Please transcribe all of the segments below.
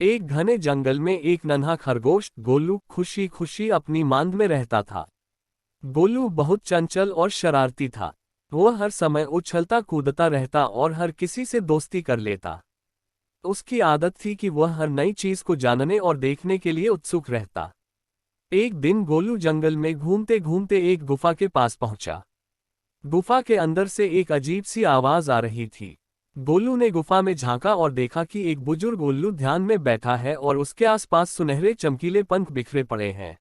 एक घने जंगल में एक नन्हा खरगोश गोलू खुशी खुशी अपनी मांद में रहता था। गोलू बहुत चंचल और शरारती था। वह हर समय उछलता कूदता रहता और हर किसी से दोस्ती कर लेता। उसकी आदत थी कि वह हर नई चीज को जानने और देखने के लिए उत्सुक रहता। एक दिन गोलू जंगल में घूमते घूमते एक गुफा के पास पहुंचा। गुफा के अंदर से एक अजीब सी आवाज आ रही थी। गोलू ने गुफा में झांका और देखा कि एक बुजुर्ग उल्लू ध्यान में बैठा है और उसके आसपास सुनहरे चमकीले पंख बिखरे पड़े हैं।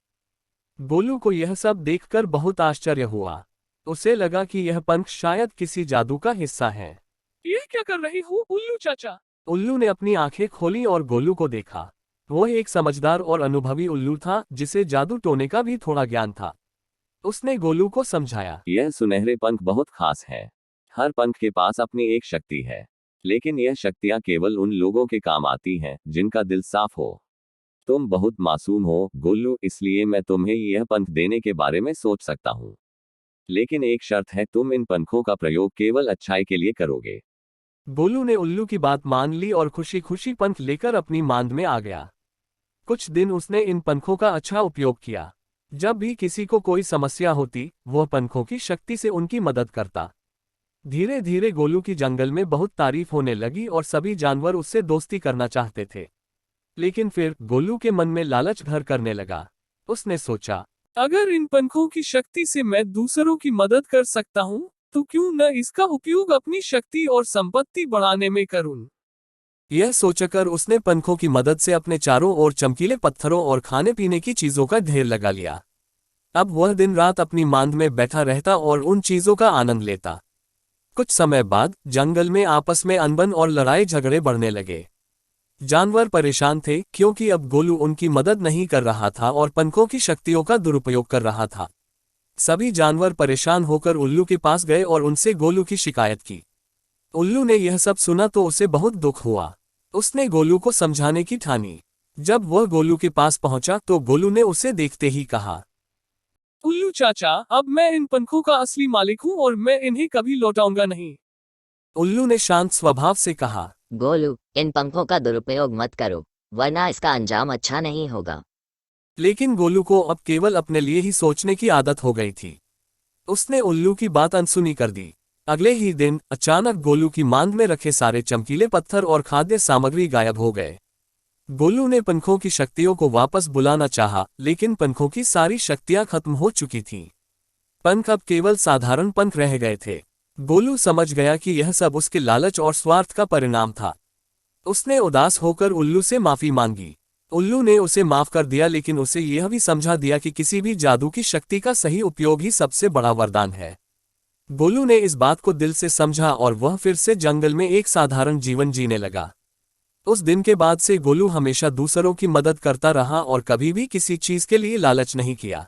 गोलू को यह सब देखकर बहुत आश्चर्य हुआ। उसे लगा कि यह पंख शायद किसी जादू का हिस्सा है। ये क्या कर रही हूँ उल्लू चाचा? उल्लू ने अपनी आंखें खोली और गोलू को देखा। वह एक समझदार और अनुभवी उल्लू था जिसे जादू टोने का भी थोड़ा ज्ञान था। उसने गोलू को समझाया, यह सुनहरे पंख बहुत खास है। हर पंख के पास अपनी एक शक्ति है, लेकिन यह शक्तियां केवल उन लोगों के काम आती हैं जिनका दिल साफ हो। तुम बहुत मासूम हो गोलू, इसलिए मैं तुम्हें यह पंख देने के बारे में सोच सकता हूँ। लेकिन एक शर्त है, तुम इन पंखों का प्रयोग केवल अच्छाई के लिए करोगे। गोलू ने उल्लू की बात मान ली और खुशी खुशी पंख लेकर अपनी मांद में आ गया। कुछ दिन उसने इन पंखों का अच्छा उपयोग किया। जब भी किसी को कोई समस्या होती, वह पंखों की शक्ति से उनकी मदद करता। धीरे धीरे गोलू की जंगल में बहुत तारीफ होने लगी और सभी जानवर उससे दोस्ती करना चाहते थे। लेकिन फिर गोलू के मन में लालच घर करने लगा। उसने सोचा, अगर इन पंखों की शक्ति से मैं दूसरों की मदद कर सकता हूँ, तो क्यों न इसका उपयोग अपनी शक्ति और संपत्ति बढ़ाने में करूँ। यह सोचकर उसने पंखों की मदद से अपने चारों ओर चमकीले पत्थरों और खाने पीने की चीजों का ढेर लगा लिया। अब वह दिन रात अपनी मांद में बैठा रहता और उन चीजों का आनंद लेता। कुछ समय बाद जंगल में आपस में अनबन और लड़ाई झगड़े बढ़ने लगे। जानवर परेशान थे क्योंकि अब गोलू उनकी मदद नहीं कर रहा था और पंखों की शक्तियों का दुरुपयोग कर रहा था। सभी जानवर परेशान होकर उल्लू के पास गए और उनसे गोलू की शिकायत की। उल्लू ने यह सब सुना तो उसे बहुत दुख हुआ। उसने गोलू को समझाने की ठानी। जब वह गोलू के पास पहुंचा तो गोलू ने उसे देखते ही कहा, उल्लू चाचा, अब मैं इन पंखों का असली मालिक हूँ और मैं इन्हें कभी लौटाऊंगा नहीं। उल्लू ने शांत स्वभाव से कहा, गोलू, इन पंखों का दुरुपयोग मत करो, वरना इसका अंजाम अच्छा नहीं होगा। लेकिन गोलू को अब केवल अपने लिए ही सोचने की आदत हो गई थी। उसने उल्लू की बात अनसुनी कर दी। अगले ही दिन अचानक गोलू की मांद में रखे सारे चमकीले पत्थर और खाद्य सामग्री गायब हो गए। गोलू ने पंखों की शक्तियों को वापस बुलाना चाहा, लेकिन पंखों की सारी शक्तियां खत्म हो चुकी थीं। पंख अब केवल साधारण पंख रह गए थे। गोलू समझ गया कि यह सब उसके लालच और स्वार्थ का परिणाम था। उसने उदास होकर उल्लू से माफी मांगी। उल्लू ने उसे माफ कर दिया, लेकिन उसे यह भी समझा दिया कि किसी भी जादू की शक्ति का सही उपयोग ही सबसे बड़ा वरदान है। गोलू ने इस बात को दिल से समझा और वह फिर से जंगल में एक साधारण जीवन जीने लगा। उस दिन के बाद से गोलू हमेशा दूसरों की मदद करता रहा और कभी भी किसी चीज के लिए लालच नहीं किया।